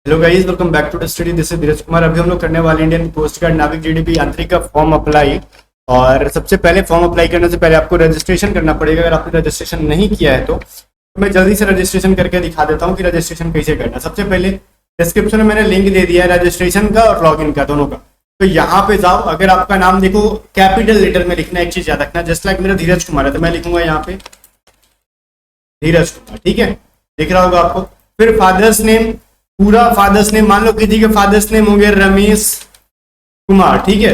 Hello guys, welcome back to the study. This is Dheeraj Kumar. अभी हम लोग करने वाले Indian coast guard Navik GDP Yantrik का फॉर्म अप्लाई। और सबसे पहले फॉर्म अप्लाई करने से पहले आपको रजिस्ट्रेशन करना पड़ेगा। अगर आपने रजिस्ट्रेशन नहीं किया है तो मैं जल्दी से रजिस्ट्रेशन करके दिखा देता हूँ कि रजिस्ट्रेशन कैसे करना। सबसे पहले डिस्क्रिप्शन में मैंने लिंक दे दिया है रजिस्ट्रेशन का और लॉगिन का, दोनों का। तो यहाँ पे जाओ, अगर आपका नाम देखो कैपिटल लेटर में लिखना, एक चीज याद रखना, जस्ट लाइक मेरा धीरज कुमार है तो मैं लिखूंगा यहाँ पे धीरज कुमार, ठीक है, दिख रहा होगा आपको। फिर फादर्स नेम, पूरा फादर्स नेम, मान लो किसी के फादर्स नेम होंगे रमेश कुमार, ठीक है।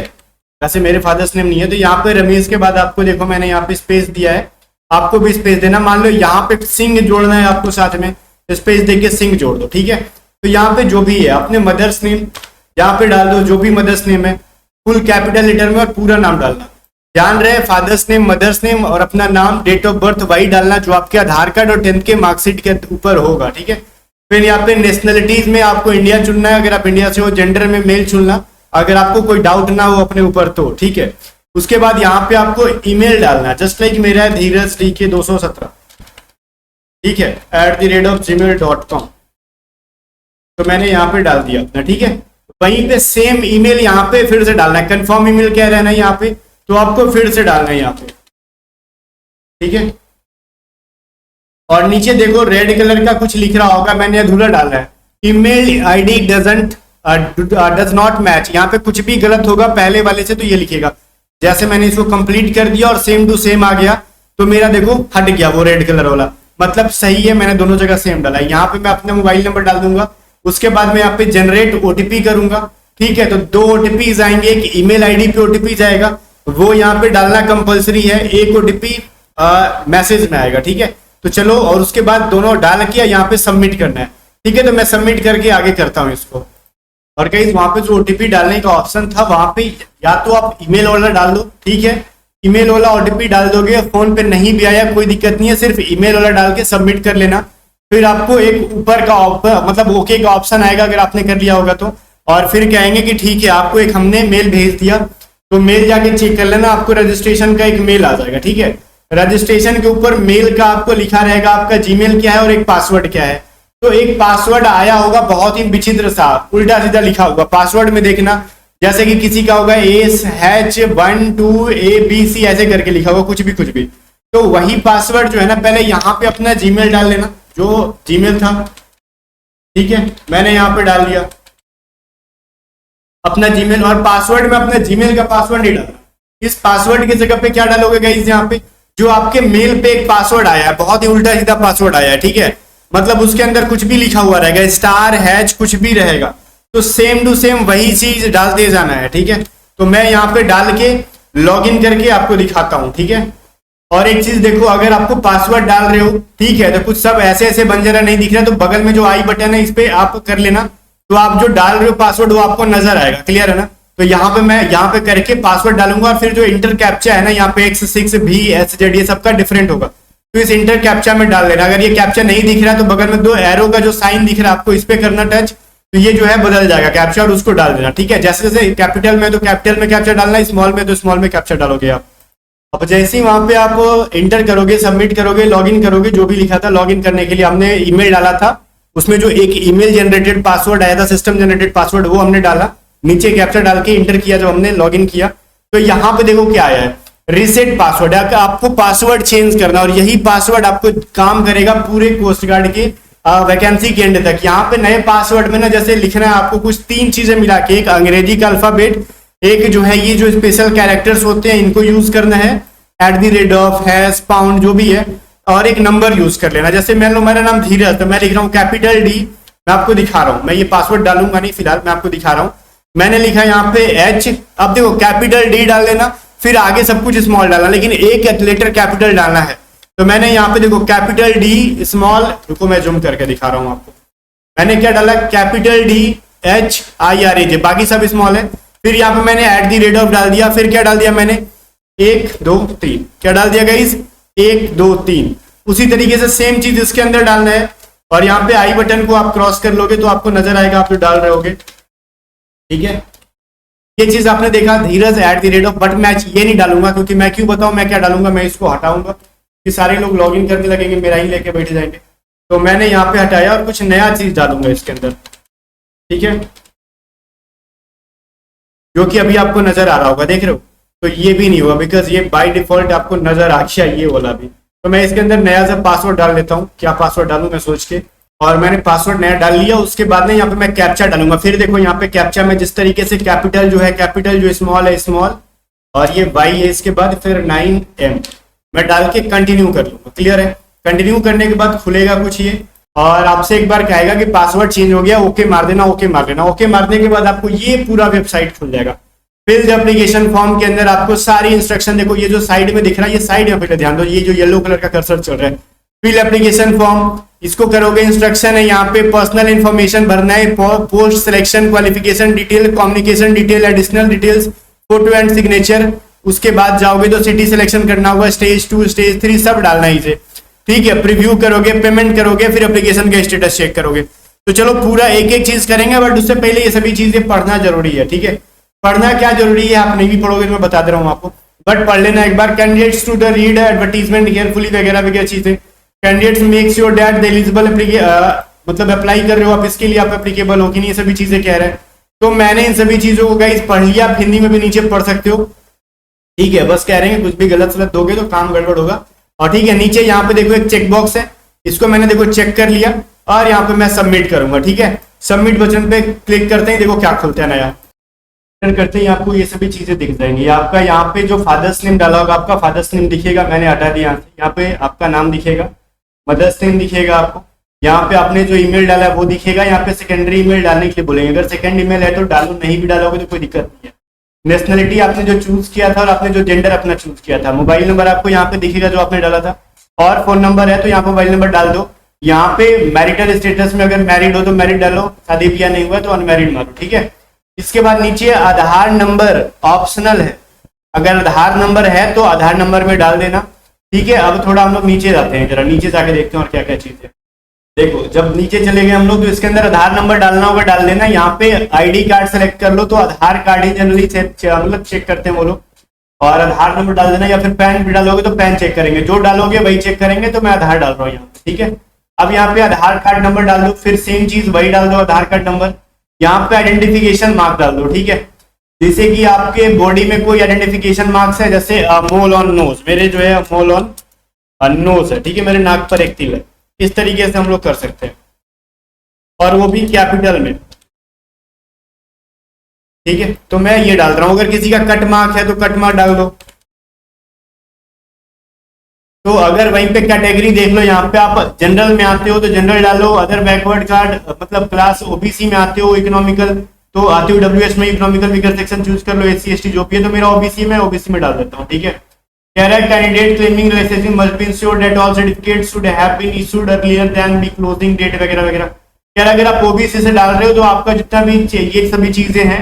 वैसे मेरे फादर्स नेम नहीं है तो यहाँ पे रमेश के बाद आपको देखो मैंने यहाँ पे स्पेस दिया है, आपको भी स्पेस देना। मान लो यहाँ पे सिंह जोड़ना है आपको, साथ में स्पेस देके सिंह जोड़ दो, ठीक है। तो यहाँ पे जो भी है अपने मदर्स नेम यहाँ पे डाल दो, जो भी मदर्स नेम है फुल कैपिटल लेटर में और पूरा नाम डालना। ध्यान रहे फादर्स नेम, मदर्स नेम और अपना नाम, डेट ऑफ बर्थ वही डालना जो आपके आधार कार्ड और 10th के मार्कशीट के ऊपर होगा, ठीक है। फिर यहाँ पे नेशनलिटीज में आपको इंडिया चुनना है, अगर आप इंडिया से हो। जेंडर में मेल चुनना, अगर आपको कोई डाउट ना हो अपने ऊपर तो, ठीक है। उसके बाद यहाँ पे आपको ईमेल डालना, जस्ट लाइक मेरा है धीरज DK217, ठीक है, @gmail.com। तो मैंने यहाँ पे डाल दिया अपना, ठीक है। वहीं पे सेम ईमेल यहाँ पे फिर से डालना है। कंफर्म ईमेल क्या रहना है यहाँ पे, तो आपको फिर से डालना है यहाँ पे, ठीक है। और नीचे देखो रेड कलर का कुछ लिख रहा होगा, मैंने अधूरा डाला है, email ID does not match. यहाँ पे कुछ भी गलत होगा पहले वाले से तो ये लिखेगा। जैसे मैंने इसको कंप्लीट कर दिया और सेम टू सेम आ गया तो मेरा देखो हट गया वो रेड कलर वाला, मतलब सही है, मैंने दोनों जगह सेम डाला है। यहाँ पे मैं अपना मोबाइल नंबर डाल दूंगा, उसके बाद मैं यहाँ पे जनरेट ओटीपी करूंगा, ठीक है। तो 2 OTPs आएंगे, एक ईमेल आईडी पे ओटीपी जाएगा, वो यहाँ पे डालना कंपलसरी है, एक ओटीपी मैसेज में आएगा, ठीक है। तो चलो, और उसके बाद दोनों डाल के यहाँ पे सबमिट करना है, ठीक है। तो मैं सबमिट करके आगे करता हूँ इसको। और कहीं वहां पे जो ओटीपी डालने का ऑप्शन था वहां पे या तो आप ईमेल वाला डाल दो, ठीक है, ईमेल वाला ओटीपी डाल दोगे। फोन पे नहीं भी आया कोई दिक्कत नहीं है, सिर्फ ईमेल वाला डाल के सबमिट कर लेना। फिर आपको एक ऊपर का मतलब ओके का ऑप्शन आएगा अगर आपने कर लिया होगा तो, और फिर कहेंगे कि ठीक है आपको एक हमने मेल भेज दिया, तो मेल जाके चेक कर लेना, आपको रजिस्ट्रेशन का एक मेल आ जाएगा, ठीक है। रजिस्ट्रेशन के ऊपर मेल का आपको लिखा रहेगा आपका जीमेल क्या है और एक पासवर्ड क्या है। तो एक पासवर्ड आया होगा बहुत ही विचित्र सा, उल्टा सीधा लिखा होगा। पासवर्ड में देखना, जैसे कि किसी का होगा ASH12ABC ऐसे करके लिखा होगा, कुछ भी। तो वही पासवर्ड जो है ना, पहले यहाँ पे अपना जीमेल डाल लेना, जो जीमेल था, ठीक है। मैंने यहाँ पे डाल दिया अपना जीमेल, और पासवर्ड में अपना जीमेल का पासवर्ड नहीं डालना। इस पासवर्ड की जगह पे क्या डालोगे गाइस, यहाँ पे जो आपके मेल पे एक पासवर्ड आया है, बहुत ही उल्टा सीधा पासवर्ड आया है, ठीक है। मतलब उसके अंदर कुछ भी लिखा हुआ रहेगा, स्टार हैच कुछ भी रहेगा, तो सेम टू सेम वही चीज डालते जाना है, ठीक है। तो मैं यहाँ पे डाल के लॉगिन करके आपको दिखाता हूँ, ठीक है। और एक चीज देखो, अगर आपको पासवर्ड डाल रहे हो, ठीक है, तो कुछ सब ऐसे ऐसे बन जा रहा नहीं दिख रहा, तो बगल में जो आई बटन है इस पे आप कर लेना, तो आप जो डाल रहे हो पासवर्ड वो आपको नजर आएगा, क्लियर है ना। तो यहाँ पे मैं यहाँ पे करके पासवर्ड डालूंगा, और फिर जो इंटर कैप्चा है ना यहाँ पे X6VSZ ये सबका डिफरेंट होगा, तो इस इंटर कैप्चा में डाल देना। अगर ये कैप्चा नहीं दिख रहा है तो बगल में 2 एरो का जो साइन दिख रहा है आपको, इस पे करना टच, तो ये जो है बदल जाएगा कैप्चा, और उसको डाल देना, ठीक है। जैसे जैसे कैपिटल में तो कैपिटल में कैप्चा डालना, स्मॉल में तो स्मॉल में कैप्चा डालोगे आप। अब जैसे ही वहां पे आप इंटर करोगे, सबमिट करोगे, लॉगिन करोगे, जो भी लिखा था लॉगिन करने के लिए हमने ईमेल डाला था, उसमें जो एक ईमेल जनरेटेड पासवर्ड आया था, सिस्टम जनरेटेड पासवर्ड, वो हमने डाला, नीचे कैप्चा डाल के इंटर किया जब हमने लॉगिन किया। तो यहाँ पे देखो क्या आया है, रीसेट पासवर्ड है, आपको पासवर्ड चेंज करना, और यही पासवर्ड आपको काम करेगा पूरे कोस्ट गार्ड के वैकेंसी के एंड तक। यहाँ पे नए पासवर्ड में ना जैसे लिखना है आपको कुछ 3 चीजें मिला के, एक अंग्रेजी का अल्फाबेट, एक जो है ये जो स्पेशल कैरेक्टर्स होते हैं इनको यूज करना है, @ £, जो भी है, और एक नंबर यूज कर लेना। जैसे मान लो मेरा नाम धीरज, तो मैं लिख रहा हूँ कैपिटल D, मैं आपको दिखा रहा हूँ, मैं ये पासवर्ड डालूंगा नहीं फिलहाल, मैं आपको दिखा रहा हूँ। मैंने लिखा यहाँ पे H, अब देखो कैपिटल D डाल लेना, फिर आगे सब कुछ स्मॉल डालना, लेकिन एक लेटर कैपिटल डालना है। तो मैंने यहाँ पे देखो कैपिटल D स्मॉल, रुको मैं जूम करके दिखा रहा हूँ आपको, मैंने क्या डाला, कैपिटल DHIRAJ, बाकी सब स्मॉल है। फिर यहाँ पे मैंने @ डाल दिया, फिर क्या डाल दिया मैंने 1 2 3, क्या डाल दिया गाइस 1 2 3। उसी तरीके से सेम चीज इसके अंदर डालना है, और यहाँ पे आई बटन को आप क्रॉस कर लोगे तो आपको नजर आएगा आप जो डाल रहे होगे, ठीक है। ये चीज आपने देखा धीरज @ बट मैं ये नहीं डालूंगा, क्योंकि मैं क्यों बताऊं मैं क्या डालूंगा, मैं इसको हटाऊंगा कि सारे लोग लॉगिन करने लगेंगे, मेरा ही लेके बैठ जाएंगे। तो मैंने यहाँ पे हटाया और कुछ नया चीज डालूंगा इसके अंदर, ठीक है, जो कि अभी आपको नजर आ रहा होगा, देख रहे हो। तो ये भी नहीं हुआ बिकॉज ये बाय डिफॉल्ट आपको नजर आ गया ये वाला भी। तो मैं इसके अंदर नया सा पासवर्ड डाल लेता हूँ, क्या पासवर्ड डालूं मैं सोच के, और मैंने पासवर्ड नया डाल लिया। उसके बाद में यहाँ पे मैं कैप्चा डालूंगा। फिर देखो यहाँ पे कैप्चा में जिस तरीके से कैपिटल जो है कैपिटल, जो स्मॉल है स्मॉल, और ये वाई है इसके बाद, फिर 9M मैं डाल के कंटिन्यू कर लूंगा। क्लियर है। कंटिन्यू करने के बाद खुलेगा कुछ ये, और आपसे एक बार कहेगा कि पासवर्ड चेंज हो गया, ओके मार देना, ओके मार देना। ओके मारने के बाद आपको ये पूरा वेबसाइट खुल जाएगा। फिल द एप्लीकेशन फॉर्म के अंदर आपको सारी इंस्ट्रक्शन, देखो ये जो साइड में दिख रहा है, ये साइड में पहले ध्यान दो, ये जो येलो कलर का कर्सर चल रहा है, फिल एप्लीकेशन फॉर्म, इसको करोगे। इंस्ट्रक्शन है यहाँ पे, पर्सनल इंफॉर्मेशन भरना है, post selection, qualification detail, communication detail, additional details, photo and signature. उसके बाद जाओगे तो सिटी सिलेक्शन करना होगा, स्टेज 2 स्टेज 3 सब डालना है इसे। ठीक है, प्रीव्यू करोगे, पेमेंट करोगे, फिर एप्लीकेशन का स्टेटस चेक करोगे। तो चलो पूरा एक एक चीज करेंगे, बट उससे पहले ये सभी चीजें पढ़ना जरूरी है। ठीक है, पढ़ना क्या जरूरी है, आप नहीं भी पढ़ोगे तो मैं बता दे रहा हूँ आपको, बट पढ़ लेना एक बार। Candidates to the read advertisement carefully वगैरह वगैरह चीजें। Candidates make sure that the eligible, मतलब अप्लाई कर रहे हो आप, इसके लिए आप एप्लीकेबल हो कि नहीं, ये सभी चीजें कह रहे हैं। तो मैंने इन सभी चीजों को गाइस पढ़ लिया, आप हिंदी में भी नीचे पढ़ सकते हो। ठीक है, बस कह रहे हैं कुछ भी गलत सलत दोगे तो काम गड़बड़ होगा। और ठीक है, नीचे यहाँ पे देखो एक चेक बॉक्स है, इसको मैंने देखो चेक कर लिया, और यहाँ पे मैं सबमिट करूंगा। ठीक है, सबमिट बटन पे क्लिक करते ही देखो क्या खुलता है नया, करते ही आपको ये सभी चीजें दिख जाएंगी। आपका यहाँ पे जो फादर्स नेम डाला होगा, आपका फादर्स नेम दिखेगा, मैंने हटा दिया यहाँ से। यहाँ पे आपका नाम दिखेगा, मदर्स नेम दिखेगा आपको, यहाँ पे आपने जो ईमेल डाला है वो दिखेगा। यहाँ पे सेकेंडरी ईमेल डालने के लिए बोलेंगे, अगर सेकंड ईमेल है तो डालो, नहीं भी डालोगे तो कोई दिक्कत नहीं है। नेशनलिटी आपने जो चूज किया था, और आपने जो जेंडर अपना चूज किया था। मोबाइल नंबर आपको यहाँ पे दिखेगा जो आपने डाला था, और फोन नंबर है तो यहाँ पे मोबाइल नंबर डाल दो। यहाँ पे मैरिटल स्टेटस में अगर मैरिड हो तो मैरिड डालो, शादी ब्याह नहीं हुआ तो अनमैरिड मारो। ठीक है, इसके बाद नीचे आधार नंबर ऑप्शनल है, अगर आधार नंबर है तो आधार नंबर में डाल देना। ठीक है, अब थोड़ा हम लोग नीचे जाते हैं, जरा नीचे जाके देखते हैं और क्या क्या चीज है। देखो जब नीचे चले गए हम लोग, तो इसके अंदर आधार नंबर डालना होगा, डाल देना। यहाँ पे आईडी कार्ड सेलेक्ट कर लो, तो आधार कार्ड ही जनरली मतलब चेक करते हैं वो लोग, और आधार नंबर डाल देना, या फिर पैन भी डालोगे तो पैन चेक करेंगे, जो डालोगे वही चेक करेंगे। तो मैं आधार डाल रहा हूँ यहाँ। ठीक है, अब यहाँ पे आधार कार्ड नंबर डाल दो, फिर सेम चीज वही डाल दो, आधार कार्ड नंबर। यहाँ पे आइडेंटिफिकेशन मार्क डाल दो। ठीक है, जैसे कि आपके बॉडी में कोई आइडेंटिफिकेशन मार्क्स है, जैसे मोल ऑन नोज, मेरे जो है मोल ऑन नोज है। ठीक है, मेरे नाक पर एक तिल है, इस तरीके से हम लोग कर सकते हैं, और वो भी कैपिटल में। ठीक है, तो मैं ये डाल रहा हूं। अगर किसी का कट मार्क है तो कट मार्क डाल दो। तो अगर वहीं पे कैटेगरी देख लो, यहाँ पे आप जनरल में आते हो तो जनरल डालो, अदर बैकवर्ड कार्ड मतलब क्लास ओबीसी में आते हो, इकोनॉमिकल तो आते हो डब्ल्यूएच में, इकोनॉमिकल वीकर सेक्शन चूज कर लो, एससी एसटी जो भी है। तो मेरा ओबीसी में, ओबीसी में डाल देता हूँ। ठीक है, कह रहा है candidate claiming relationship must be ensured that all certificates should have been issued earlier than the closing date वगैरह वगैरह। कह रहा है अगर आप ओबीसी से डाल रहे हो तो आपका जितना भी ये सभी चीजें हैं,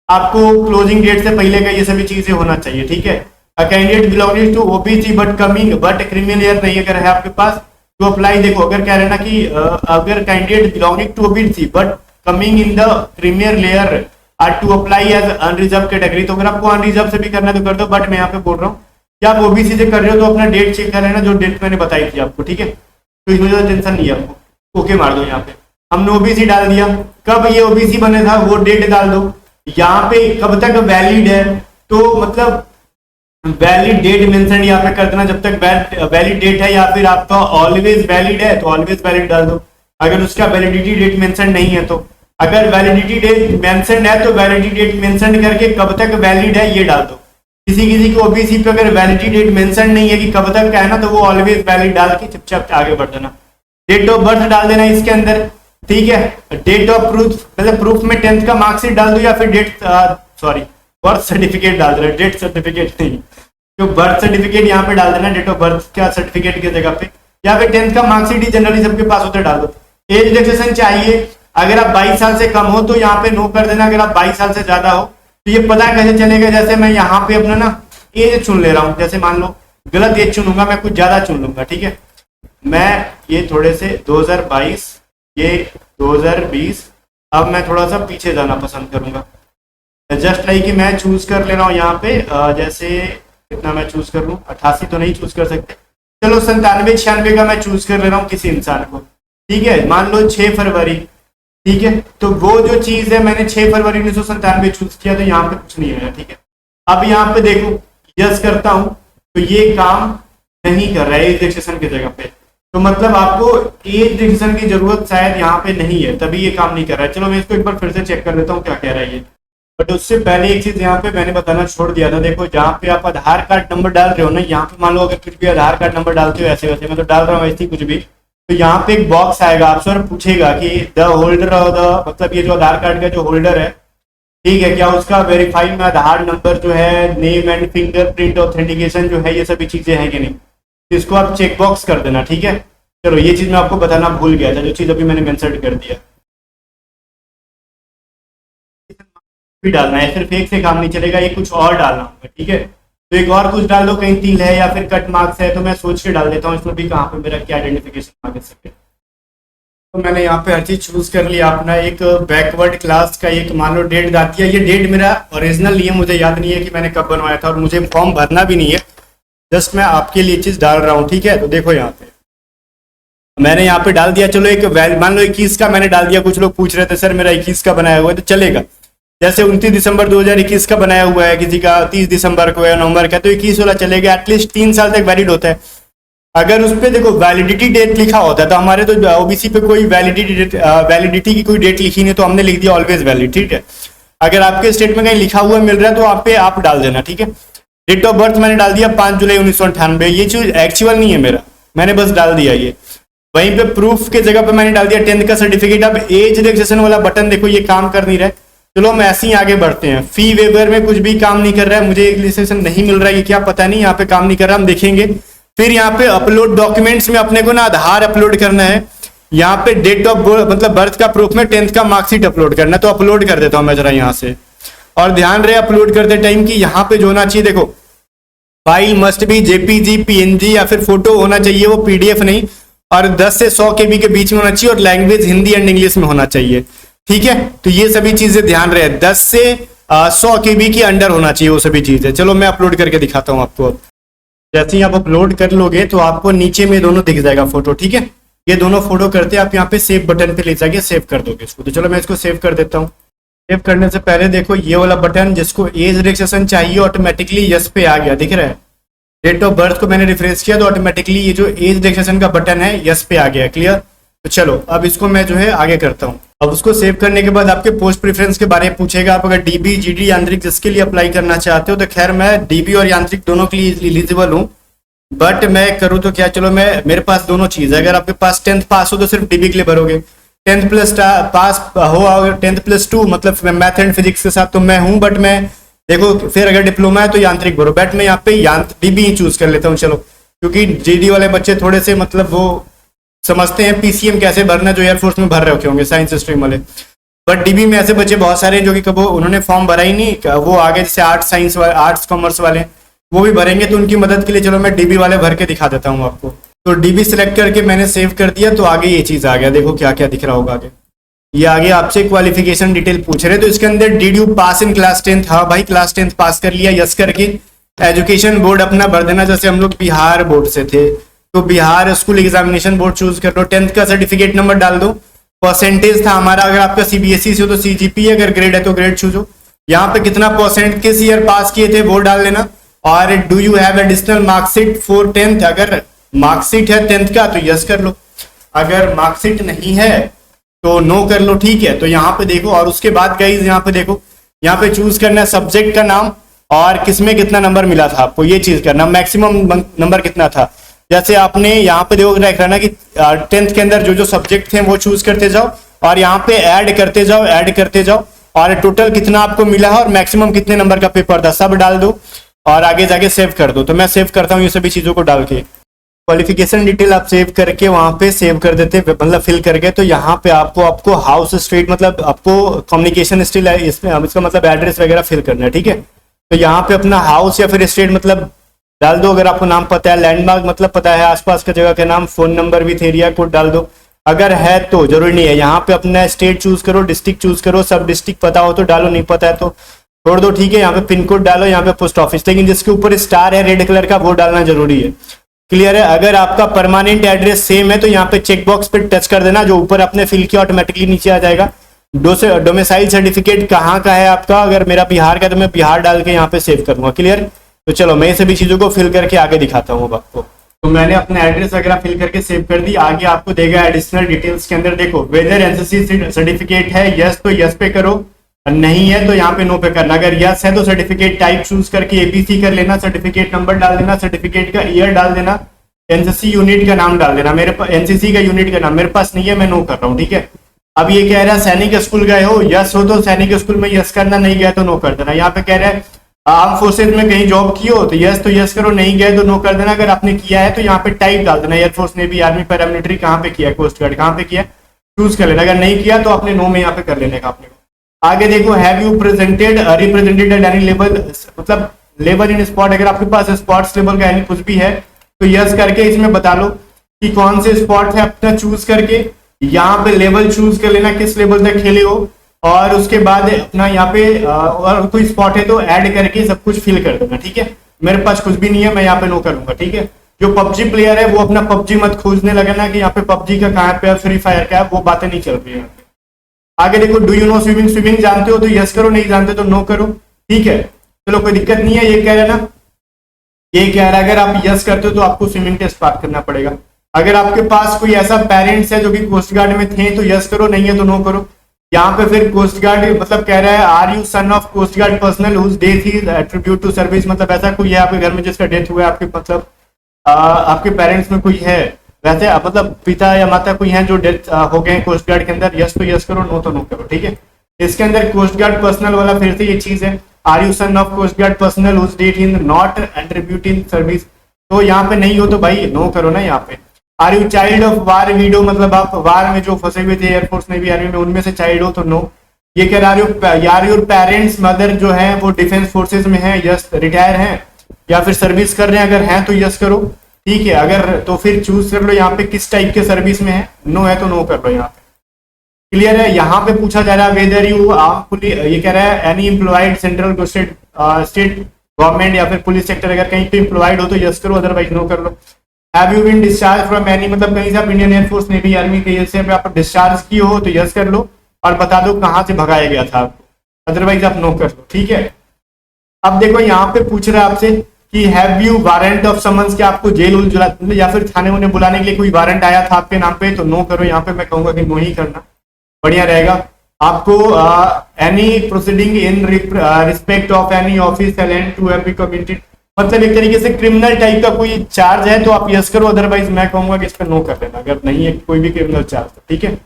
आपको क्लोजिंग डेट से पहले का ये सभी चीजें होना चाहिए। ठीक है, A candidate belonging to OBC but criminal year नहीं अगर है आपके पास तो अप्लाई। देखो अगर कह रहे ना कि अगर candidate belonging to OBC but coming in the creamier layer are to apply as unreserved category, तो अगर आपको अनरिजर्व से भी करना है तो कर दो, बट मैं यहाँ पे बोल रहा हूँ कि आप ओबीसी से कर रहे हो तो अपना डेट चेक कर लेना, जो डेट मैंने बताई थी आपको। ठीक है, तो इसमें ज्यादा टेंशन नहीं है आपको, ओके मार दो। यहाँ पे हमने ओबीसी डाल दिया, कब ये ओबीसी बने था वो डेट डाल दो। यहाँ पे कब तक वैलिड है, तो मतलब वैलिड डेट मेंशन यहाँ पे कर देना, जब तक वैलिड डेट है, या फिर आपका ऑलवेज वैलिड है तो ऑलवेज वैलिड डाल दो। अगर उसका वैलिडिटी डेट मेंशन नहीं है तो, अगर वैलिडिटी डेट मेंशन है तो वैलिडिटी डेट मेंशन करके कब तक वैलिड है ये डाल दो। किसी किसी को ओबीसी पे अगर वैलिडिटी डेट मेंशन नहीं है कि कब तक का है ना, तो वो ऑलवेज वैलिड डाल के चुपचाप आगे बढ़ देना। डेट ऑफ बर्थ डाल देना इसके अंदर। ठीक है, डेट ऑफ प्रूफ मतलब प्रूफ में 10th का मार्कशीट डाल दो, या फिर बर्थ सर्टिफिकेट डाल देना, डेट सर्टिफिकेट नहीं, तो बर्थ सर्टिफिकेट यहाँ पे डाल देना, डेट ऑफ बर्थ का सर्टिफिकेट की जगह पे, या फिर 10th का मार्कशीट ही जनरली सबके पास होता है डाल दो। एज रिलैक्सेशन चाहिए, अगर आप 22 साल से कम हो तो यहाँ पे नो कर देना, अगर आप 22 साल से ज्यादा हो तो ये पता कैसे चलेगा, जैसे मैं यहाँ पे अपना ना एज चुन ले रहा हूँ, जैसे मान लो गलत एज चुनूंगा, मैं कुछ ज्यादा चुन लूंगा। ठीक है, मैं ये थोड़े से 2022, ये 2020, अब मैं थोड़ा सा पीछे जाना पसंद करूंगा, जस्ट लाइक कि मैं चूज कर ले रहा हूँ यहाँ पे, जैसे कितना मैं चूज कर लूँ, 88 तो नहीं चूज कर सकते, चलो 97 96 का मैं चूज कर ले रहा हूँ किसी इंसान को। ठीक है, मान लो 6 फरवरी ठीक है, तो वो जो चीज है मैंने 6 फरवरी 1997 चूज किया, तो यहाँ पे कुछ नहीं आया। ठीक है, अब यहाँ पे देखो यस करता हूं तो ये काम नहीं कर रहा है एज रजिस्ट्रेशन की जगह पे, तो मतलब आपको एज रजिस्ट्रेशन की जरूरत शायद यहाँ पे नहीं है, तभी ये काम नहीं कर रहा है। चलो मैं इसको एक बार फिर से चेक कर लेता हूँ क्या कह रहा है ये। बट उससे पहले एक चीज यहाँ पे मैंने बताना छोड़ दिया था, देखो जहाँ पे आप आधार कार्ड नंबर डाल रहे हो ना, यहाँ पे मान लो अगर कुछ भी आधार कार्ड नंबर डालते हो ऐसे वैसे, मैं तो डाल रहा हूँ ऐसे ही कुछ भी, तो यहाँ पे एक बॉक्स आएगा आपसे और पूछेगा कि द होल्डर ऑफ द, मतलब ये जो आधार कार्ड का जो होल्डर है, ठीक है, क्या उसका वेरीफाई में आधार नंबर जो है, नेम एंड फिंगरप्रिंट ऑथेंटिकेशन जो है, ये सभी चीजें हैं कि नहीं, तो इसको आप चेक बॉक्स कर देना। ठीक है, चलो ये चीज मैं आपको बताना भूल गया था, जो चीज अभी मैंने मेंशन कर दिया। भी डालना है, सिर्फ एक से काम नहीं चलेगा, ये कुछ और डालना होगा। ठीक है, तो एक और कुछ डाल दो, कहीं तिल है या फिर कट मार्क्स है, तो मैं सोच के डाल देता हूँ इसमें भी कहाँ पे मेरा क्या आइडेंटिफिकेशन आ सके। तो मैंने यहाँ पे हर चीज चूज कर लिया अपना। एक बैकवर्ड क्लास का एक मान लो डेट डाल दिया, ये डेट मेरा ओरिजिनल नहीं है, मुझे याद नहीं है कि मैंने कब बनवाया था, और मुझे फॉर्म भरना भी नहीं है, जस्ट मैं आपके लिए चीज डाल रहा हूँ। ठीक है, तो देखो यहाँ पे मैंने यहाँ पे डाल दिया। चलो एक मान लो 21 का मैंने डाल दिया, कुछ लोग पूछ रहे थे सर मेरा 21 का बनाया हुआ है, तो चलेगा। जैसे 29 दिसंबर 2021 का बनाया हुआ है, किसी का 30 दिसंबर को है, नवंबर का, तो 21 वाला चलेगा, एटलीस्ट 3 साल तक वैलिड होता है। अगर उस पर देखो वैलिडिटी डेट लिखा होता है, तो हमारे तो ओबीसी पे कोई वैलिडिटी की कोई डेट लिखी नहीं, तो हमने लिख दिया ऑलवेज वैलिड। ठीक है, अगर आपके स्टेट में कहीं लिखा हुआ मिल रहा है तो आप पे आप डाल देना। ठीक है, डेट ऑफ बर्थ मैंने डाल दिया 5 जुलाई 1998, ये चीज एक्चुअल नहीं है मेरा, मैंने बस डाल दिया ये। वहीं पे प्रूफ के जगह पे मैंने डाल दिया 10th का सर्टिफिकेट। अब एज रजिस्ट्रेशन वाला बटन देखो ये काम कर नहीं रहा है, चलो हम ऐसे ही आगे बढ़ते हैं। फी वेवर में कुछ भी काम नहीं कर रहा है, मुझे एक रजिस्ट्रेशन नहीं मिल रहा है, ये क्या पता नहीं, यहाँ पे काम नहीं कर रहा, हम देखेंगे। फिर यहाँ पे अपलोड डॉक्यूमेंट्स में अपने को ना आधार अपलोड करना है, यहाँ पे डेट ऑफ मतलब बर्थ का प्रूफ में 10th का मार्कशीट अपलोड करना है, तो अपलोड कर देता हूँ मैं जरा यहाँ से। और ध्यान रहे अपलोड करते टाइम की यहाँ पे जो होना चाहिए, देखो file must be JPG, PNG या फिर फोटो होना चाहिए, वो पीडीएफ नहीं, और 10 से 100 केबी के बीच में होना चाहिए, और लैंग्वेज हिंदी एंड इंग्लिश में होना चाहिए। ठीक है, तो ये सभी चीजें ध्यान रहे, 10 से 100 केबी के अंडर होना चाहिए वो सभी चीजें। चलो मैं अपलोड करके दिखाता हूँ आपको। अब जैसे ही आप अपलोड कर लोगे तो आपको नीचे में दोनों दिख जाएगा फोटो। ठीक है, ये दोनों फोटो करते आप यहाँ पे सेव बटन पे ले जाके सेव कर दोगे इसको। तो चलो मैं इसको सेव कर देता हूँ। सेव करने से पहले देखो ये वाला बटन जिसको एज रजिस्ट्रेशन चाहिए ऑटोमेटिकली यस पे आ गया, दिख रहा है। डेट ऑफ बर्थ को मैंने रिफ्रेश किया तो ऑटोमेटिकली ये जो एज रजिस्ट्रेशन का बटन है यस पे आ गया। क्लियर, तो चलो अब इसको मैं जो है आगे करता हूँ। अब उसको सेव करने के बाद आपके पोस्ट प्रेफरेंस के बारे में पूछेगा। आप अगर डीबी, जीडी, यांत्रिक जिसके लिए अप्लाई करना चाहते हो, तो खैर मैं डीबी और यांत्रिक दोनों के लिए एलिजिबल हूँ, बट मैं करूँ तो क्या, चलो मैं मेरे पास दोनों चीज है। अगर आपके पास 10th पास हो तो सिर्फ डीबी के लिए भरोगे, 10th प्लस पास हो, अगर 10th प्लस 2 मतलब मैथ एंड फिजिक्स के साथ तो मैं हूँ, बट मैं देखो फिर अगर डिप्लोमा है तो यांत्रिक भरो, बट मैं यहाँ पे डीबी ही चूज कर लेता हूँ। चलो, क्योंकि जीडी वाले बच्चे थोड़े से मतलब वो समझते हैं पीसीएम कैसे भरना, जो एयरफोर्स में भर रखे होंगे साइंस स्ट्रीम वाले, बट डीबी में ऐसे बच्चे बहुत सारे हैं जो कि कभी उन्होंने फॉर्म भरा ही नहीं, वो आगे जैसे आर्ट्स साइंस वाले, आर्ट्स कॉमर्स वाले वो भी भरेंगे, तो उनकी मदद के लिए चलो मैं डीबी वाले भर के दिखा देता हूँ आपको। तो डीबी सिलेक्ट करके मैंने सेव कर दिया, तो आगे ये चीज आ गया, देखो क्या क्या दिख रहा होगा आगे। ये आगे आपसे क्वालिफिकेशन डिटेल पूछ रहे, तो इसके अंदर did you pass in class 10th, हाँ भाई क्लास 10th पास कर लिया, यस करके एजुकेशन बोर्ड अपना भर देना। जैसे हम लोग बिहार बोर्ड से थे तो Bihar school examination board choose कर लो, 10th का सर्टिफिकेट नंबर डाल दो, परसेंटेज था हमारा, अगर आपका सीबीएसई से हो तो सीजीपी, अगर ग्रेड है तो ग्रेड चूज हो, यहाँ पे कितना परसेंट किस ईयर पास किए थे वो डाल लेना। और do you have additional marksheet for 10th, अगर मार्कशीट है 10th का तो यस कर लो, अगर मार्कशीट नहीं है तो नो कर लो। ठीक है, तो यहाँ पे देखो, और उसके बाद गाइस यहाँ पे देखो, यहाँ पे चूज करना है सब्जेक्ट का नाम और किसमें कितना नंबर मिला था आपको, ये चीज करना, मैक्सिमम नंबर कितना था। जैसे आपने यहाँ पे देखो रखना कि 10th के अंदर जो जो सब्जेक्ट थे वो चूज करते जाओ, और यहाँ पे ऐड करते जाओ, ऐड करते जाओ, और टोटल कितना आपको मिला है और मैक्सिमम कितने नंबर का पेपर था सब डाल दो, और आगे जाके सेव कर दो। तो मैं सेव करता हूँ ये सभी चीजों को डाल के। क्वालिफिकेशन डिटेल आप सेव करके वहां पे सेव कर देते, मतलब फिल करके, तो यहाँ पे आपको हाउस स्ट्रीट मतलब आपको कम्युनिकेशन स्टिल है इसमें, इसका मतलब एड्रेस वगैरह फिल करना है। ठीक है, तो यहाँ पे अपना हाउस या फिर स्ट्रीट मतलब डाल दो, अगर आपको नाम पता है, लैंडमार्क मतलब पता है आसपास का जगह का नाम, phone number with area code डाल दो, अगर है तो जरूरी नहीं है। यहाँ पे अपना स्टेट चूज करो, डिस्ट्रिक्ट चूज करो, सब डिस्ट्रिक्ट पता हो तो डालो, नहीं पता है तो छोड़ दो। ठीक है, यहाँ पे पिन कोड डालो, यहाँ पे पोस्ट ऑफिस, लेकिन जिसके ऊपर स्टार है रेड कलर का वो डालना जरूरी है। क्लियर है। अगर आपका परमानेंट एड्रेस सेम है तो यहाँ पे चेक बॉक्स पे टच कर देना, जो ऊपर आपने फिल किया ऑटोमेटिकली नीचे आ जाएगा। डोमिसाइल सर्टिफिकेट कहाँ का है आपका, अगर मेरा बिहार का तो मैं बिहार डाल के यहाँ पे सेव करूंगा। क्लियर। तो चलो मैं ये सभी चीजों को फिल करके आगे दिखाता हूँ आपको। तो मैंने अपना एड्रेस वगैरह फिल करके सेव कर दी। आगे आपको देगा एडिशनल डिटेल्स के अंदर, देखो वेदर एनसीसी सर्टिफिकेट है, यस तो यस पे करो, नहीं है तो यहाँ पे नो पे करना। अगर यस है तो सर्टिफिकेट टाइप चूज करके एपीसी कर लेना, सर्टिफिकेट नंबर डाल देना, सर्टिफिकेट का ईयर डाल देना, एनसीसी यूनिट का नाम डाल देना। मेरे पास एनसीसी का यूनिट का नाम मेरे पास नहीं है, मैं नो कर रहा हूँ। ठीक है। अब ये कह रहा है सैनिक स्कूल गए हो, यस हो तो सैनिक स्कूल में यस करना, नहीं गया तो नो कर देना। यहाँ पे कह रहा है आर्म फोर्सेज में कहीं जॉब की हो तो यस करो, नहीं गए तो नो कर देना। अगर आपने किया है तो यहाँ पे टाइप डाल देना, एयरफोर्स नेवी आर्मी पैरामिलिट्री कहाँ पे किया है, कोस्ट गार्ड कहाँ पे किया है, चूज कर लेना। अगर नहीं किया तो आपने नो में यहाँ पे कर लेने का आपने। आगे देखो have you represented at any level, मतलब लेवल इन स्पॉट, अगर आपके पास स्पॉट्स लेवल का यानी कुछ भी है तो यस करके इसमें बता लो कि कौन से स्पॉट है अपना चूज करके। यहाँ पे लेवल चूज कर लेना किस लेवल तक खेले हो, और उसके बाद अपना यहाँ पे और कोई स्पॉट है तो ऐड करके सब कुछ फिल कर देना। ठीक है। मेरे पास कुछ भी नहीं है, मैं यहाँ पे नो करूंगा। ठीक है। जो पबजी प्लेयर है वो अपना पबजी मत खोजने लगे ना कि यहाँ पे पबजी का कहाँ पे फ्री फायर का है, वो बातें नहीं चल रही है। आगे देखो do you know swimming, swimming जानते हो तो यस करो, नहीं जानते तो नो करो। ठीक है। चलो कोई दिक्कत नहीं है। ये कह रहा है ना, ये कह रहा है अगर आप यस करते हो तो आपको स्विमिंग टेस्ट पास करना पड़ेगा। अगर आपके पास कोई ऐसा पेरेंट्स है जो कि कोस्ट गार्ड में थे तो यस करो, नहीं है तो नो करो। यहाँ पे फिर कोस्ट गार्ड मतलब कह रहा है are you son of coast guard personnel whose death is attribute to service, मतलब ऐसा कोई है आपके घर में जिसका डेथ हुआ है, आपके मतलब आपके पेरेंट्स में कोई है वैसे, मतलब पिता या माता कोई है जो डेथ हो गए कोस्ट गार्ड के अंदर, यस तो यस करो, नो तो नो करो। ठीक है। इसके अंदर कोस्ट गार्ड पर्सनल वाला फिर से ये चीज है, are you son of coast guard personnel whose death in not attribute in service, तो यहाँ पे नहीं हो तो भाई नो करो ना। यहाँ पे are you child of war widow, मतलब आप वार में जो फंसे हुए थे एयरफोर्स नेवी आर्मी में उनमें से चाइल्ड हो तो नो। ये कह रहा है यार योर पेरेंट्स मदर जो है वो डिफेंस फोर्सेज में है, यस रिटायर हैं या फिर सर्विस कर रहे हैं, अगर हैं तो यस करो। ठीक है। अगर तो फिर चूज कर लो यहाँ पे किस टाइप के सर्विस में है, नो है तो नो कर लो यहाँ पे। क्लियर है। यहाँ पे पूछा जा रहा है वेदर यू ये कह रहा है any employed central state government या फिर पुलिस सेक्टर, अगर कहीं पे एम्प्लॉयड हो तो यस करो, अदरवाइज नो कर लो। Have you been discharge from any, मतलब कहीं से आप इंडियन एयरफोर्स नेवी आर्मी के से आप डिस्चार्ज की हो तो यस कर लो और बता दो कहाँ से भगाया गया था आपको, अदरवाइज आप नो कर लो। ठीक है। अब देखो यहाँ पे पूछ रहा है आपसे कि have you warrant of summons, क्या आपको जेल या फिर थाने उन्हें बुलाने के लिए कोई वारंट आया था आपके नाम पे, तो नो करो। यहाँ पे मैं कहूंगा कि नो ही करना बढ़िया रहेगा। आपको any proceeding in respect of any office to have been committed, मतलब एक तरीके से क्रिमिनल टाइप का कोई चार्ज है तो आप यस करो, अदरवाइज मैं कहूंगा कि इस पर नो कर देना अगर नहीं है कोई भी क्रिमिनल चार्ज। ठीक है।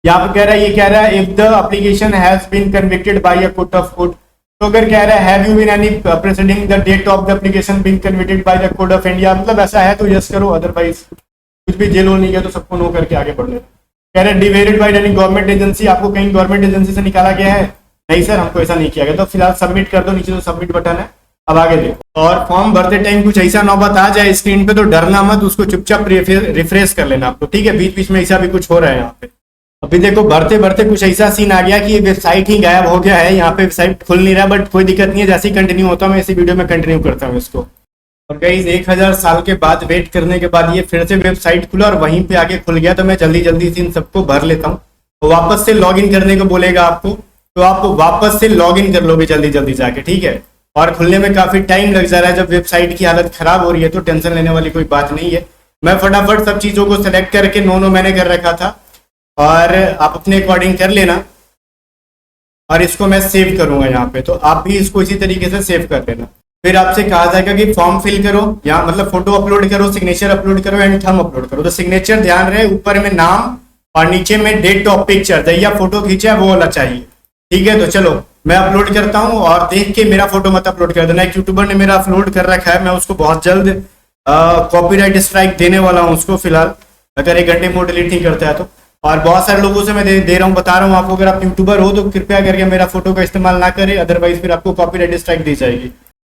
यहाँ पे कह रहा है, ये कह रहा है if the application has been convicted by a court of court, तो अगर कह रहा है have you been any presiding the date of the application been convicted by the court of India, मतलब ऐसा है तो यस करो, अदरवाइज कुछ भी जेल हो नहीं गया तो सबको नो करके आगे बढ़ लेना। कह रहे हैं deviated by any government agency, आपको कहीं गवर्नमेंट एजेंसी से निकाला गया है, नहीं सर हमको ऐसा नहीं किया गया, तो फिलहाल सबमिट कर दो, नीचे तो सबमिट बटन है। अब आगे देखो, और फॉर्म भरते टाइम कुछ ऐसा नौबत आ जाए स्क्रीन पे तो डरना मत, उसको चुपचाप रिफ्रेश कर लेना आपको। ठीक है। बीच बीच में ऐसा भी कुछ हो रहा है यहाँ पे। अभी देखो भरते भरते कुछ ऐसा सीन आ गया कि वेबसाइट ही गायब हो गया है, यहाँ पे वेबसाइट खुल नहीं रहा, बट कोई दिक्कत नहीं है, जैसे ही कंटिन्यू होता है मैं इसी वीडियो में कंटिन्यू करता हूँ इसको। और गाइस 1000 साल के बाद वेट करने के बाद ये फिर से वेबसाइट खुला और वहीं पे आगे खुल गया, तो मैं जल्दी जल्दी से इन सबको भर लेता हूँ। तो वापस से लॉग इन करने को बोलेगा आपको, तो आप वापस से लॉग इन कर लोगे जल्दी जल्दी जाके। ठीक है। और खुलने में काफी टाइम लग जा रहा है, जब वेबसाइट की हालत खराब हो रही है तो टेंशन लेने वाली कोई बात नहीं है। मैं फटाफट सब चीजों को सिलेक्ट करके नो मैंने कर रखा था, और आप अपने अकॉर्डिंग कर लेना, और इसको मैं सेव करूंगा यहाँ पे, तो आप भी इसको इसी तरीके से सेव कर लेना। फिर आपसे कहा जाएगा कि फॉर्म फिल करो, यहाँ मतलब फोटो अपलोड करो, सिग्नेचर अपलोड करो एंड थंब अपलोड करो। तो सिग्नेचर ध्यान रहे ऊपर में नाम और नीचे में डेट ऑफ पिक्चर, जैया फोटो खींचा वो वाला चाहिए। ठीक है। तो चलो मैं अपलोड करता हूँ, और देख के मेरा फोटो मत अपलोड कर देना। एक यूट्यूबर ने मेरा अपलोड कर रखा है, मैं उसको बहुत जल्द कॉपीराइट स्ट्राइक देने वाला हूँ उसको, फिलहाल अगर 1 घंटे में डिलीट नहीं करता है तो। और बहुत सारे लोगों से मैं दे रहा हूँ, बता रहा हूँ आपको, अगर आप यूट्यूबर हो तो कृपया करके मेरा फोटो का इस्तेमाल ना करें, अदरवाइज फिर आपको कॉपीराइट स्ट्राइक दी जाएगी।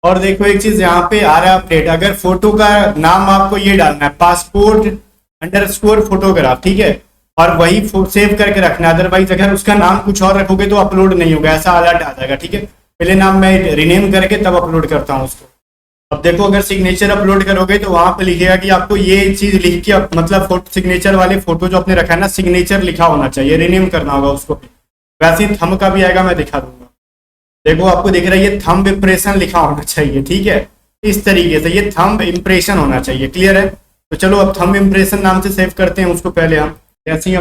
और देखो एक चीज यहाँ पे आ रहा है अपडेट, अगर फोटो का नाम आपको ये डालना है पासपोर्ट _फोटोग्राफ। ठीक है। और वही सेव करके रखना, अदरवाइज अगर उसका नाम कुछ और रखोगे तो अपलोड नहीं होगा, ऐसा अलर्ट आ जाएगा। ठीक है। पहले नाम मैं रिनेम करके तब अपलोड करता हूँ उसको। अब देखो अगर सिग्नेचर अपलोड करोगे तो वहां पे लिखेगा कि आपको ये चीज लिख के मतलब फोटो सिग्नेचर वाले फोटो जो आपने रखा है ना, सिग्नेचर लिखा होना चाहिए, रिनेम करना होगा उसको। वैसे ही थंब का भी आएगा, मैं दिखा दूंगा। देखो आपको दिख रहा है ये थंब इम्प्रेशन लिखा होना चाहिए, ठीक है। इस तरीके से ये थंब इम्प्रेशन होना चाहिए, क्लियर है। तो चलो अब थंब इम्प्रेशन नाम से सेव करते हैं उसको पहले हम। जैसे ही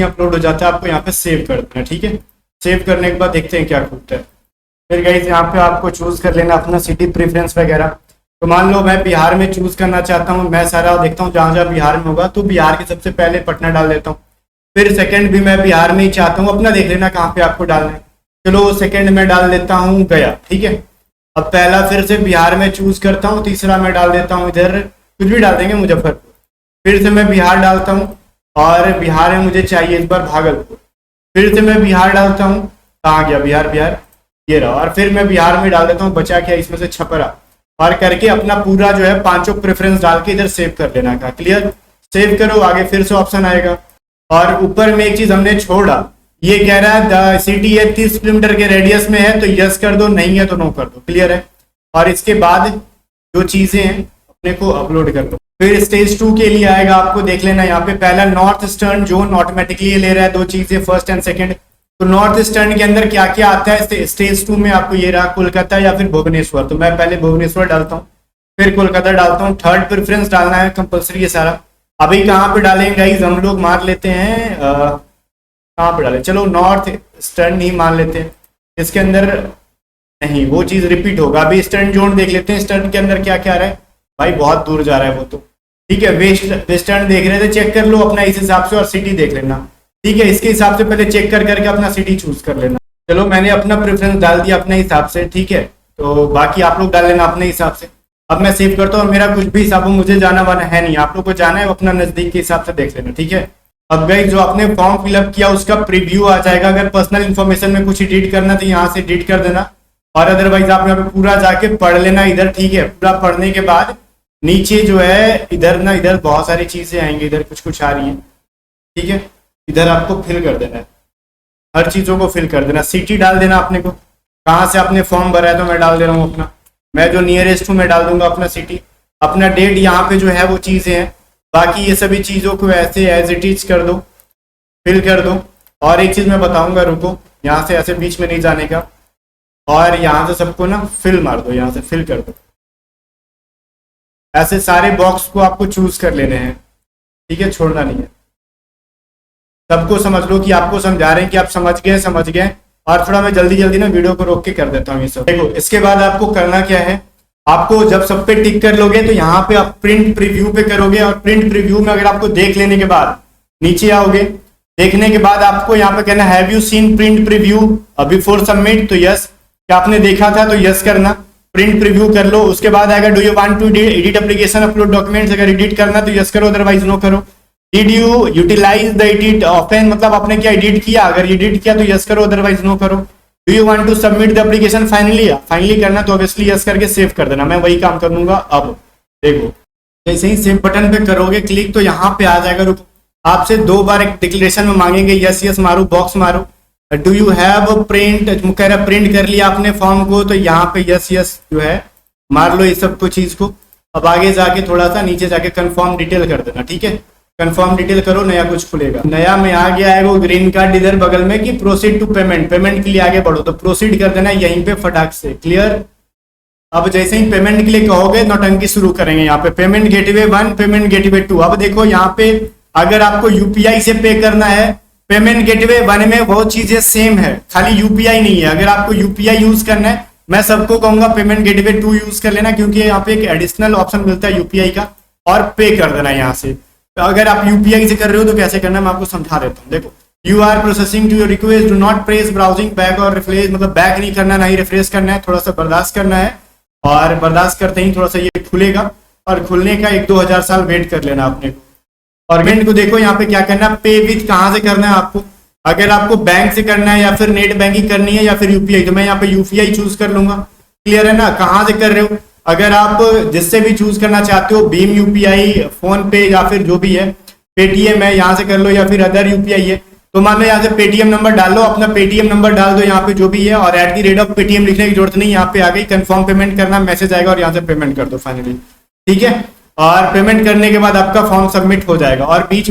अपलोड हो जाता है आपको यहाँ पे सेव कर देना, ठीक है। सेव करने के बाद देखते हैं क्या खुलता है। फिर गाइस यहाँ पे आपको चूज कर लेना अपना सिटी प्रेफरेंस वगैरह। तो मान लो मैं बिहार में चूज करना चाहता हूँ, मैं सारा देखता हूँ जहाँ जहाँ बिहार में होगा, तो बिहार के सबसे पहले पटना डाल देता हूँ। फिर सेकंड भी मैं बिहार में ही चाहता हूँ, अपना देख लेना कहाँ पे आपको डालना है। चलो सेकंड में डाल देता हूँ गया, ठीक है। अब पहला फिर से बिहार में चूज करता हूँ, तीसरा मैं डाल देता हूँ इधर, कुछ भी डाल देंगे मुजफ्फरपुर। फिर से मैं बिहार डालता हूँ और बिहार में मुझे चाहिए इस बार भागलपुर। फिर से मैं बिहार डालता हूँ, कहाँ गया बिहार, बिहार ये रहा। और फिर मैं बिहार में डाल देता हूँ, बचा क्या इसमें से छपरा। और करके अपना पूरा जो है पांचों प्रेफरेंस डाल के इधर सेव कर देना का, क्लियर। सेव करो, आगे फिर से ऑप्शन आएगा। और ऊपर में एक चीज हमने छोड़ा, ये कह रहा है द सिटी है 30 किलोमीटर के रेडियस में है, तो यस कर दो, नहीं है तो नो कर दो, क्लियर है। और इसके बाद जो चीजें हैं अपने को अपलोड कर दो। फिर स्टेज 2 के लिए आएगा, आपको देख लेना यहाँ पे पहला नॉर्थ ईस्टर्न जोन ऑटोमेटिकली ले रहा है, दो चीजें फर्स्ट एंड सेकंड। तो नॉर्थ ईस्टर्न के अंदर क्या क्या आता है स्टेज 2 में, आपको ये रहा कोलकाता या फिर भुवनेश्वर। तो मैं पहले भुवनेश्वर डालता हूँ, फिर कोलकाता डालता हूँ। थर्ड प्रेफरेंस डालना है कंपल्सरी ये सारा। अभी कहाँ पे डालेंगे गाइस, हम लोग मार लेते हैं कहाँ पे डालें, चलो नॉर्थ ईस्टर्न ही मान लेते हैं। इसके अंदर नहीं, वो चीज रिपीट होगा। अभी ईस्टर्न जोन देख लेते हैं, ईस्टर्न के अंदर क्या क्या रहा है। भाई बहुत दूर जा रहा है वो तो, ठीक है। वेस्टर्न देख रहे थे, चेक कर लो अपना इस हिसाब से, और सिटी देख लेना, ठीक है। इसके हिसाब से पहले चेक कर करके अपना सिटी चूज कर लेना। चलो मैंने अपना प्रेफरेंस डाल दिया अपने हिसाब से, ठीक है। तो बाकी आप लोग डाल लेना अपने हिसाब से। अब मैं सेव करता हूँ, मेरा कुछ भी हिसाब मुझे जाना वाना है नहीं, आप लोग को जाना है अपना नजदीक के हिसाब से देख लेना, ठीक है। अब गई जो आपने फॉर्म फिलअप किया उसका प्रीव्यू आ जाएगा। अगर पर्सनल इन्फॉर्मेशन में कुछ एडिट करना तो यहाँ से एडिट कर देना, और अदरवाइज आप यहाँ पे पूरा जाके पढ़ लेना इधर, ठीक है। पूरा पढ़ने के बाद नीचे जो है इधर ना, इधर बहुत सारी चीजें आएंगी, इधर कुछ कुछ आ रही है, ठीक है। इधर आपको फिल कर देना है, हर चीजों को फिल कर देना। सिटी डाल देना अपने को, कहाँ से आपने फॉर्म भरा है, तो मैं डाल दे रहा हूँ अपना, मैं जो नियरेस्ट हूँ मैं डाल दूंगा अपना सिटी। अपना डेट यहाँ पे जो है वो चीजें हैं, बाकी ये सभी चीजों को ऐसे एज इट इज कर दो, फिल कर दो। और एक चीज मैं बताऊंगा, रुको, यहाँ से ऐसे बीच में नहीं जाने का, और यहाँ से सबको ना फिल मार दो, यहाँ से फिल कर दो। ऐसे सारे बॉक्स को आपको चूज कर लेने हैं, ठीक है, छोड़ना नहीं है। सबको समझ लो कि आपको समझा रहे हैं कि आप समझ गए। और थोड़ा मैं जल्दी जल्दी ना वीडियो को रोक के कर देता हूँ ये सब। देखो इसके बाद आपको करना क्या है, आपको जब सब पे टिक कर लोगे तो यहाँ पे आप प्रिंट प्रीव्यू पे करोगे, और प्रिंट प्रीव्यू में अगर आपको देख लेने के बाद नीचे आओगे, देखने के बाद आपको यहाँ पे कहना have you seen print preview before submit, तो यस। क्या आपने देखा था तो यस करना, प्रिंट प्रीव्यू कर लो। उसके बाद आएगा do you want to edit application upload documents, अगर एडिट करना तो यस करो, अदरवाइज नो करो। Did you utilize the edit often, मतलब आपने क्या एडिट किया, अगर एडिट किया तो यस करो, अदरवाइज नो करो। Do you want to submit the application finally, finally करना तो ऑब्वियसली यस करके सेव कर देना। मैं वही काम कर दूंगा। अब देखो जैसे ही सेव बटन पे करोगे क्लिक, तो यहाँ पे आ जाएगा, रुको, आपसे 2 बार एक डिक्लेरेशन में मांगेंगे, यस यस मारो, बॉक्स मारो। डू यू हैव प्रिंट, कह रहा प्रिंट कर लिया आपने फॉर्म को, तो यहाँ पे यस यस जो है मार लो इस सब को चीज को। अब आगे जाके थोड़ा सा नीचे जाके कंफर्म डिटेल कर देना, ठीक है। कंफर्म डिटेल करो, नया कुछ खुलेगा। नया में आ गया है वो ग्रीन कार्ड इधर बगल में कि प्रोसीड टू पेमेंट, पेमेंट के लिए आगे बढ़ो, तो प्रोसीड कर देना यहीं पे फटाक से, क्लियर। अब जैसे ही पेमेंट के लिए कहोगे नौटंकी शुरू करेंगे। यहाँ पे पेमेंट गेटवे 1, पेमेंट गेटवे 2। अब देखो यहाँ पे अगर आपको यूपीआई से पे करना है, पेमेंट गेटवे 1 में वो चीजें सेम है, खाली यूपीआई नहीं है। अगर आपको यूपीआई यूज करना है, मैं सबको कहूंगा पेमेंट गेटवे 2 यूज कर लेना, क्योंकि यहाँ पे एक एडिशनल ऑप्शन मिलता है यूपीआई का, और पे कर देना यहाँ से। तो अगर आप यूपीआई से कर रहे हो तो कैसे करना है मैं आपको समझा देता हूँ। देखो you are processing to your request, do not press browsing back और रिफ्रेश, मतलब बैक नहीं करना, ना ही रिफ्रेश करना है, थोड़ा सा बर्दाश्त करना है। और बर्दाश्त करते ही थोड़ा सा ये खुलेगा, और खुलने का 1-2 हजार साल वेट कर लेना अपने को। और पेमेंट को देखो यहाँ पे क्या करना है, पे विथ कहाँ से करना है आपको। अगर आपको बैंक से करना है या फिर नेट बैंकिंग करनी है या फिर यूपीआई, तो मैं यहाँ पे यूपीआई चूज कर लूंगा, क्लियर है ना। कहाँ से कर रहे हो, अगर आप जिससे भी चूज करना चाहते हो, भीम यूपीआई, फोन पे या फिर जो भी है, पेटीएम है, यहाँ से कर लो, या फिर अदर यूपीआई है। तो मान लो यहाँ से पेटीएम नंबर डाल लो, अपना पेटीएम नंबर डाल दो यहाँ पे जो भी है, और @पेटीएम लिखने की जरूरत नहीं, यहाँ पे आ गई कंफर्म पेमेंट करना, मैसेज आएगा और यहाँ से पेमेंट कर दो फाइनली। ठीक है, और पेमेंट करने के बाद आपका फॉर्म सबमिट हो जाएगा। और बीच में